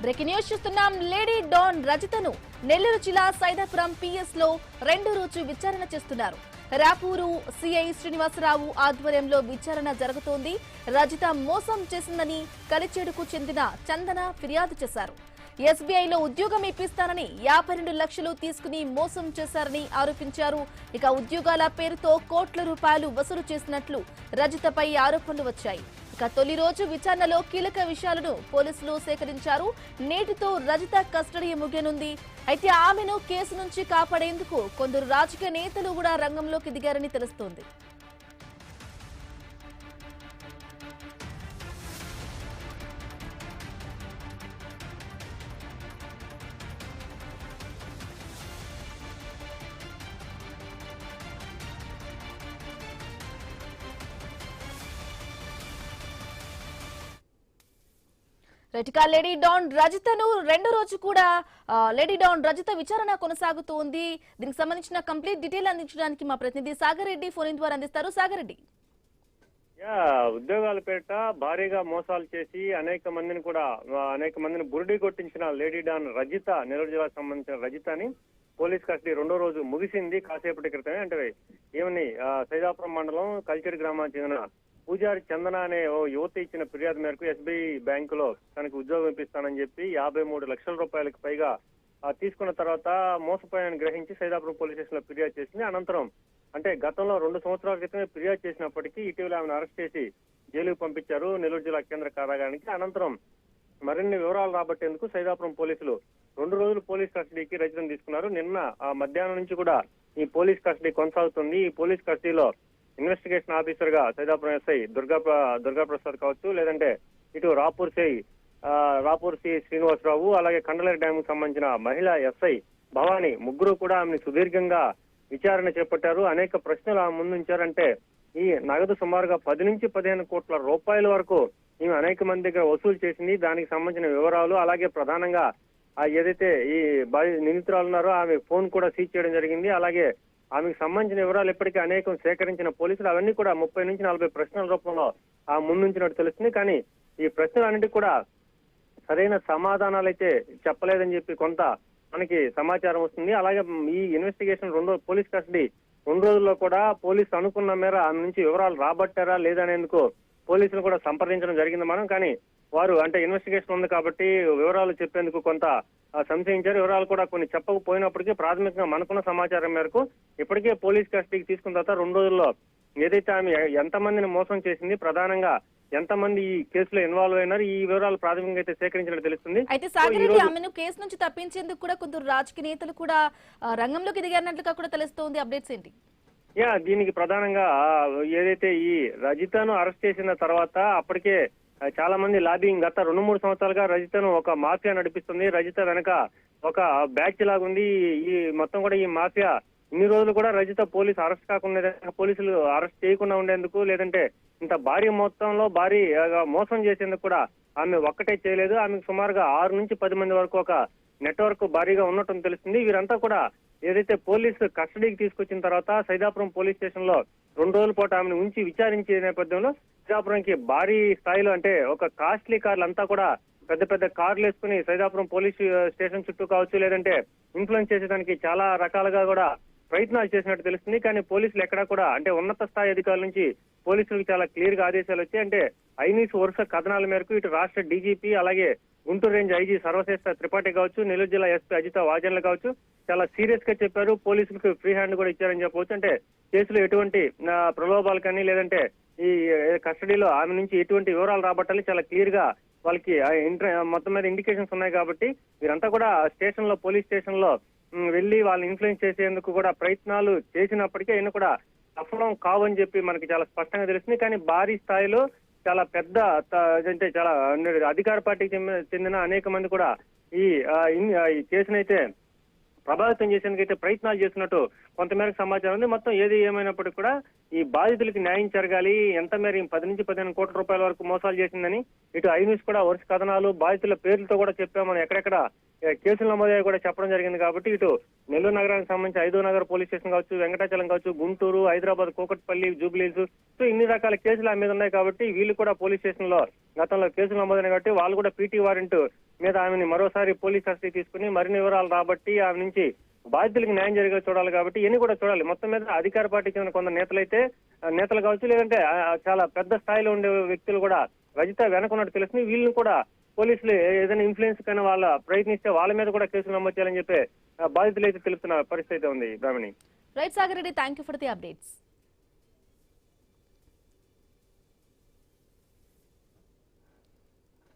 Breaking news చూస్తున్నాం. Lady don రజితను Nellore జిల్లా Saidapuram PS లో 2 రోజు విచారణ చేస్తున్నారు. రాపూరు సిఐ శ్రీనివాసరావు ఆధ్వర్యంలో విచారణ జరుగుతోంది. రజిత మోసం చేసిందని కలిచేడుకు చెందిన చందన ఫిర్యాదు చేశారు. ఎస్బీఐలో ఉద్యోగం ఇప్పిస్తానని 52 లక్షలు తీసుకుని మోసం చేశారని ఆరోపించారు. ఇక ఉద్యోగాల పేరుతో కోట్ల రూపాయలు వసూలు చేసినట్లు రజితపై ఆరోపణలు వచ్చాయి. ఇక తొలి రోజు విచారణలో కీలక విషయాలను పోలీసులు సేకరించారు. నేటితో రజిత కస్టడీ ముగియనుంది. అయితే ఆమెను కేసు నుంచి కాపాడేందుకు కొందరు రాజకీయ నేతలు కూడా రంగంలోకి దిగారని తెలుస్తోంది. లేడీ డాన్ రజితను 2 రోజు కూడా లేడీ డాన్ రజిత విచారణ కొనసాగుతోంది. దీనికి సంబంధించిన కంప్లీట్ డీటెయిల్ అందించడానికి మా ప్రతినిధి సాగర్ రెడ్డి ఫోన్ ద్వారా అందిస్తారు. సాగర్ రెడ్డి, ఉద్యోగాల పేరిట భారీగా మోసాలు చేసి అనేక మందిని బురిడి కొట్టించిన లేడీ డాన్ రజిత, నెల్లూరు జిల్లాకు సంబంధించిన రజితని పోలీస్ కస్టడీ 2వ రోజు ముగిసింది కాసేపటి క్రితమే. అంటే ఏమని సైదాపురం మండలం కల్చర్ గ్రామానికి చెందిన పూజారి చందన అనే ఓ యువత ఇచ్చిన ఫిర్యాదు మేరకు ఎస్బీఐ బ్యాంకులో తనకు ఉద్యోగం ఇప్పిస్తానని చెప్పి 53 లక్షల రూపాయలకు పైగా తీసుకున్న తర్వాత మోసపోయానని గ్రహించి సైదాపురం పోలీస్ స్టేషన్ లో ఫిర్యాదు చేసింది. అనంతరం అంటే గతంలో 2 సంవత్సరాల క్రితమే ఫిర్యాదు చేసినప్పటికీ ఇటీవల ఆమెను అరెస్ట్ చేసి జైలుకు పంపించారు నెల్లూరు జిల్లా కేంద్ర కారాగారానికి. అనంతరం మరిన్ని వివరాలు రాబట్టేందుకు సైదాపురం పోలీసులు 2 రోజులు పోలీస్ కస్టడీకి రజితను తీసుకున్నారు. నిన్న మధ్యాహ్నం నుంచి కూడా ఈ పోలీస్ కస్టడీ కొనసాగుతుంది. ఈ పోలీస్ కస్టడీలో ఇన్వెస్టిగేషన్ ఆఫీసర్ గా సైదాపురం ఎస్ఐ దుర్గా ప్రసాద్ కావచ్చు, లేదంటే ఇటు రాపూర్ సిఐ శ్రీనివాసరావు, అలాగే కండలేరు డ్యామ్ కు సంబంధించిన మహిళా ఎస్ఐ భవానీ, ముగ్గురు కూడా ఆమెను సుదీర్ఘంగా విచారణ చేపట్టారు. అనేక ప్రశ్నలు ఆమె ముందుంచారంటే ఈ నగదు సుమారుగా 10 నుంచి 15 కోట్ల రూపాయల వరకు ఈమె అనేక మంది దగ్గర వసూలు చేసింది. దానికి సంబంధించిన వివరాలు, అలాగే ప్రధానంగా ఏదైతే ఈ నిందితురాలు ఉన్నారో ఆమె ఫోన్ కూడా సీజ్ చేయడం జరిగింది. అలాగే ఆమెకు సంబంధించిన వివరాలు ఇప్పటికీ అనేకం సేకరించిన పోలీసులు అవన్నీ కూడా 30 నుంచి 40 ప్రశ్నల రూపంలో ముందుంచినట్టు తెలుస్తుంది. కానీ ఈ ప్రశ్నలన్నింటికి కూడా సరైన సమాధానాలు అయితే చెప్పలేదని చెప్పి కొంత మనకి సమాచారం వస్తుంది. అలాగే ఈ ఇన్వెస్టిగేషన్ పోలీస్ కస్టడీ 2 రోజుల్లో కూడా పోలీసు అనుకున్న మేర ఆమె నుంచి వివరాలు రాబట్టారా లేదనేందుకు పోలీసులు కూడా సంప్రదించడం జరిగింది మనం. కానీ వారు అంటే ఇన్వెస్టిగేషన్ ఉంది కాబట్టి వివరాలు చెప్పేందుకు కొంత సంశయించారు. వివరాలు కూడా కొన్ని చెప్పకపోయినప్పటికీ ప్రాథమికంగా మనకున్న సమాచారం మేరకు ఇప్పటికే పోలీస్ కస్టడీకి తీసుకున్న తర్వాత 2 రోజుల్లో ఏదైతే ఆమె ఎంతమందిని మోసం చేసింది, ప్రధానంగా ఎంతమంది ఈ కేసులో ఇన్వాల్వ్ అయినారు, ఈ వివరాలు ప్రాథమికంగా అయితే సేకరించినట్టు తెలుస్తుంది. అయితే సాగర్ రెడ్డి, ఆమెను కేసు నుంచి తప్పించేందుకు కూడా కొందరు రాజకీయ నేతలు కూడా రంగంలోకి దిగారన్నట్లుగా కూడా తెలుస్తోంది. అప్డేట్స్ ఏంటి? దీనికి ప్రధానంగా ఏదైతే ఈ రజితను అరెస్ట్ చేసిన తర్వాత అప్పటికే చాలా మంది లాబింగ్ గత 2-3 సంవత్సరాలుగా రజితను ఒక మాఫియా నడిపిస్తుంది. రజిత వెనక ఒక బ్యాచ్ లాగుంది. ఈ మొత్తం కూడా ఈ మాఫియా ఇన్ని రోజులు కూడా రజిత పోలీసు అరెస్ట్ కాకుండా, పోలీసులు అరెస్ట్ చేయకుండా ఉండేందుకు, లేదంటే ఇంత భారీ మొత్తంలో మోసం చేసేందుకు కూడా ఆమె ఒక్కటే చేయలేదు. ఆమెకు సుమారుగా 6 నుంచి 10 మంది వరకు ఒక నెట్వర్క్ భారీగా ఉన్నట్టు తెలుస్తుంది. వీరంతా కూడా ఏదైతే పోలీసు కస్టడీకి తీసుకొచ్చిన తర్వాత సైదాపురం పోలీస్ స్టేషన్ లో 2 రోజుల పాటు ఆమెను ఉంచి విచారించే నేపథ్యంలో సైదాపురంకి భారీ స్థాయిలో అంటే ఒక కాస్ట్లీ కార్లు అంతా కూడా పెద్ద పెద్ద కార్లు వేసుకుని సైదాపురం పోలీస్ స్టేషన్ చుట్టూ కావచ్చు, లేదంటే ఇన్ఫ్లుయెన్స్ చేసేదానికి చాలా రకాలుగా కూడా ప్రయత్నాలు చేసినట్టు తెలుస్తుంది. కానీ పోలీసులు ఎక్కడా కూడా అంటే ఉన్నత స్థాయి అధికారుల నుంచి పోలీసులకు చాలా క్లియర్ గా ఆదేశాలు వచ్చాయి. అంటే ఐనీస్ వరుస కథనాల మేరకు ఇటు రాష్ట్ర డీజీపీ, అలాగే గుంటూరు రేంజ్ ఐజీ సర్వశ్రేష్ఠ త్రిపాఠి కావచ్చు, నెల్లూరు జిల్లా ఎస్పీ అజిత వాజన్లు కావచ్చు, చాలా సీరియస్ గా చెప్పారు. పోలీసులకు ఫ్రీ హ్యాండ్ కూడా ఇచ్చారని చెప్పవచ్చు. అంటే కేసులో ఎటువంటి ప్రలోభాలు కానీ, లేదంటే ఈ కస్టడీలో ఆమె నుంచి ఎటువంటి వివరాలు రాబట్టాలి చాలా క్లియర్ గా వాళ్ళకి మొత్తం మీద ఇండికేషన్స్ ఉన్నాయి. కాబట్టి వీరంతా కూడా పోలీస్ స్టేషన్ లో వెళ్లి వాళ్ళని ఇన్ఫ్లుయెన్స్ చేసేందుకు కూడా ప్రయత్నాలు చేసినప్పటికీ అయినా కూడా సఫలం కావని చెప్పి మనకి చాలా స్పష్టంగా తెలుస్తుంది. కానీ భారీ స్థాయిలో చాలా పెద్ద అంటే చాలా అధికార పార్టీకి చెందిన అనేక మంది కూడా ఈ కేసునైతే ప్రభావితం చేసేందుకైతే ప్రయత్నాలు చేస్తున్నట్టు కొంతమేరకు సమాచారం ఉంది. మొత్తం ఏది ఏమైనప్పటికీ కూడా ఈ బాధితులకి న్యాయం జరగాలి. ఎంత మేర 10 నుంచి 15 కోట్ల రూపాయల వరకు మోసాలు చేసిందని ఇటు ఐ న్యూస్ కూడా వరుస కథనాలు బాధితుల పేర్లతో కూడా చెప్పామని ఎక్కడెక్కడ కేసులు నమోదయ్యాయి కూడా చెప్పడం జరిగింది. కాబట్టి ఇటు నెల్లూరు నగరానికి సంబంధించి 5వ నగర్ పోలీస్ స్టేషన్ కావచ్చు, వెంకటాచలం కావచ్చు, గుంటూరు, హైదరాబాద్, కూకట్పల్లి, జూబ్లీహిల్స్, సో ఇన్ని రకాల కేసులు ఆమె మీద ఉన్నాయి. కాబట్టి వీళ్ళు కూడా పోలీస్ స్టేషన్ లో గతంలో కేసులు నమోదైనాయి కాబట్టి వాళ్ళు కూడా పీటీ వారెంట్ మీద ఆమెని మరోసారి పోలీస్ కస్టడీ తీసుకుని మరిన్ని వివరాలు రాబట్టి ఆమె నుంచి బాధితులకు న్యాయం జరిగే చూడాలి. కాబట్టి ఇవన్నీ కూడా చూడాలి. మొత్తం మీద అధికార పార్టీకి చెందిన కొందరు నేతలు కావచ్చు, లేదంటే చాలా పెద్ద స్థాయిలో ఉండే వ్యక్తులు కూడా రజిత వెనకున్నట్టు తెలుస్తుంది. వీళ్ళని కూడా పోలీసులు ఏదైనా ఇన్ఫ్లుయెన్స్ కానీ వాళ్ళ ప్రయత్నిస్తే వాళ్ళ మీద కూడా కేసులు నమోదు చేయాలని చెప్పి బాధితులు అయితే తెలుపుతున్న పరిస్థితి ఉంది. Brahmani. Right Sagar Reddy, thank you for the updates.